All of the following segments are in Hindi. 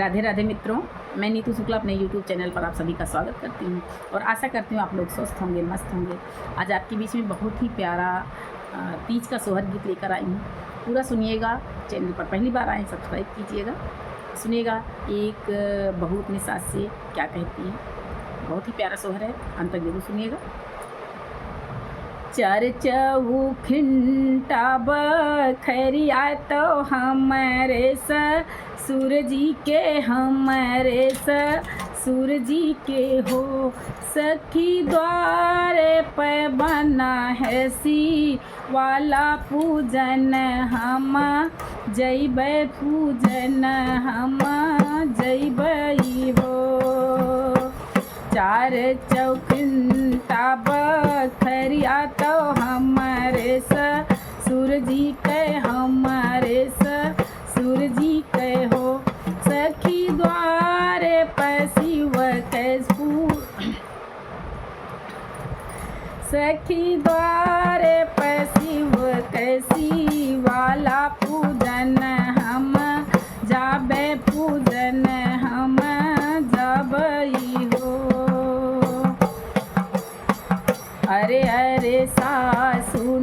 राधे राधे मित्रों, मैं नीतू शुक्ला अपने YouTube चैनल पर आप सभी का स्वागत करती हूँ और आशा करती हूँ आप लोग स्वस्थ होंगे, मस्त होंगे। आज आपके बीच में बहुत ही प्यारा तीज का सोहर गीत लेकर आई हूँ। पूरा सुनिएगा। चैनल पर पहली बार आए सब्सक्राइब कीजिएगा। सुनिएगा एक बहू अपनी सास से क्या कहती है। बहुत ही प्यारा सोहर है, अंत तक जरूर सुनिएगा। चरचऊ खिंटा बखरिया तो हमारे ससुर जी के, हमारे ससुर जी के हो। सखी द्वारे पे बना है सी वाला पूजन, हम जैबै पूजन, हम जैबै हो। चार चौखिंटा बखरिया तो हमारे ससुर जी के, हमारे ससुर जी के हो। सखी द्वारे पशिव सखी द्वारे पशिव कैसी वाला पूजन, हम जाबे पूजन, हम जाबई हो। अरे अरे सासु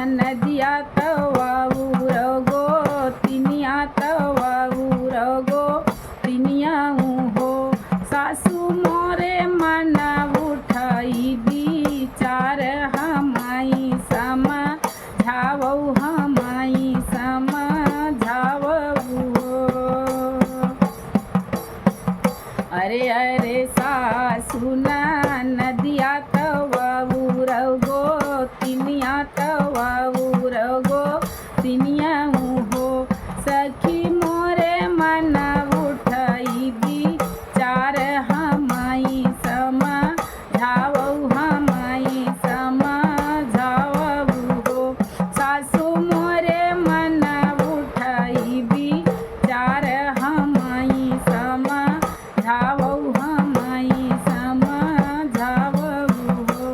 नदिया तवाऊ रगो तिनिया, तवाऊ रगो तिनिया हो। सासु मोरे मना उठाई विचार, हमाई समझावऊ, हमाई समझावऊ हो। अरे अरे सासु नदिया तवाऊ रगो तिनिया, तवाऊ रगो तिनिया हो। सखी मोरे मना उठाई विचार, हमाई समझावऊ, हमाई समझावऊ हो। सासु मोरे मना उठाई विचार, हमाई समझावऊ, हमाई समझावऊ हो।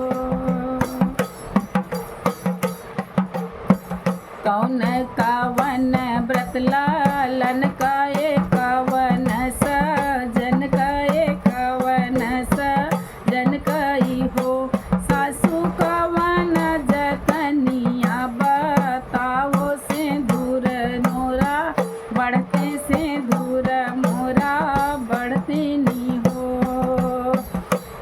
कौन कावन व्रत लालन काए, कावन सजन काए, कावन सजन कई हो। सासु कावन जतनिया बताओ, से दूर नोरा बढ़ते, से दूर मोरा बढ़ते नी हो।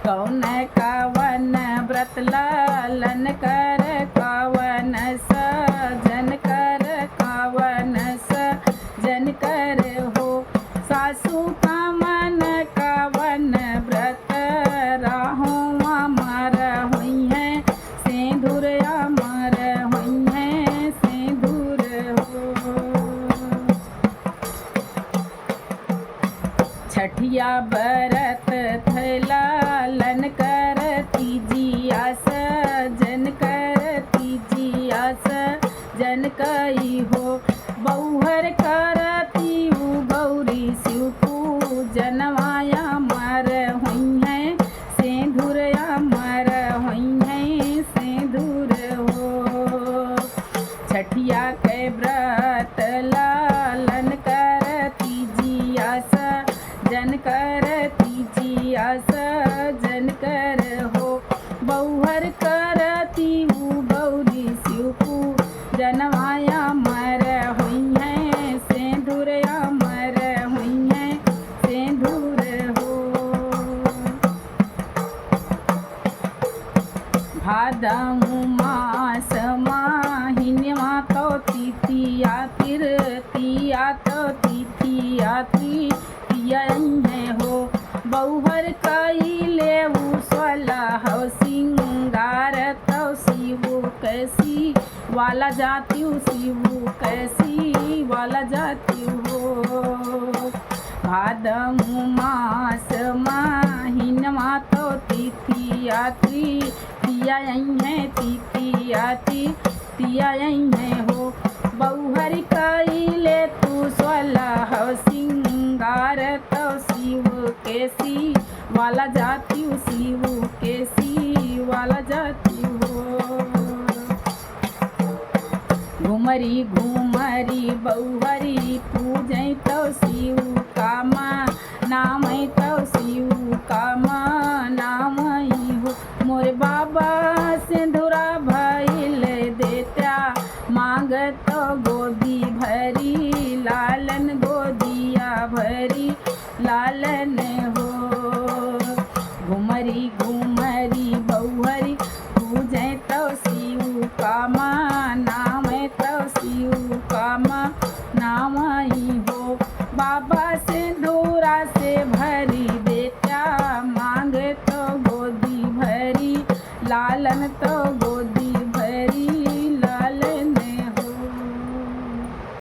कौन कावन व्रत लालन कर, कावन सजन कर, कावन सजन कर हो। सासु कामन कावन व्रत राहो अमर हुई है, सिंदूर अमर हुई है, सिंदूर हो। छठिया बरत थलालन कर तीजिया, सजन कर तीजिया, सजन कई हो। बौहर करती गौरी शिव पूजनवाया मर हुई है, सिंदूर अमर हुई है, सिंदूर हो। छठिया के व्रत लालन कर तीजिया, सजन कर तीजिया, सजन कर हो। बौहर करती गौरी शिव पूजनवाया मर हुई है, सिंदूर अमर हुई है, सिंदूर हो। भादऊ मास माहिन्यवा तो तिथिया, तृतीया तो तिथिया तृतीया है हो। बौहर कैले स्वलाह सिंगार तो शिव कैसी वाला जाती, शिव कैसी वाला जाती हो। भादऊ मास माहिन्यवा तो तिथिया तृतीया है, तिथिया तृतीया है हो। बौहर कैले तू स्वलाह सिंगार तो शिव कैसी वाला जाती, शिव कैसी वाला जाती हो। घुमरी घुमरी बौहरी पूजै तो शिव का मा मैया मांगत गोदी भरी, लालन गोदिया भरी लालन हो। घुमरी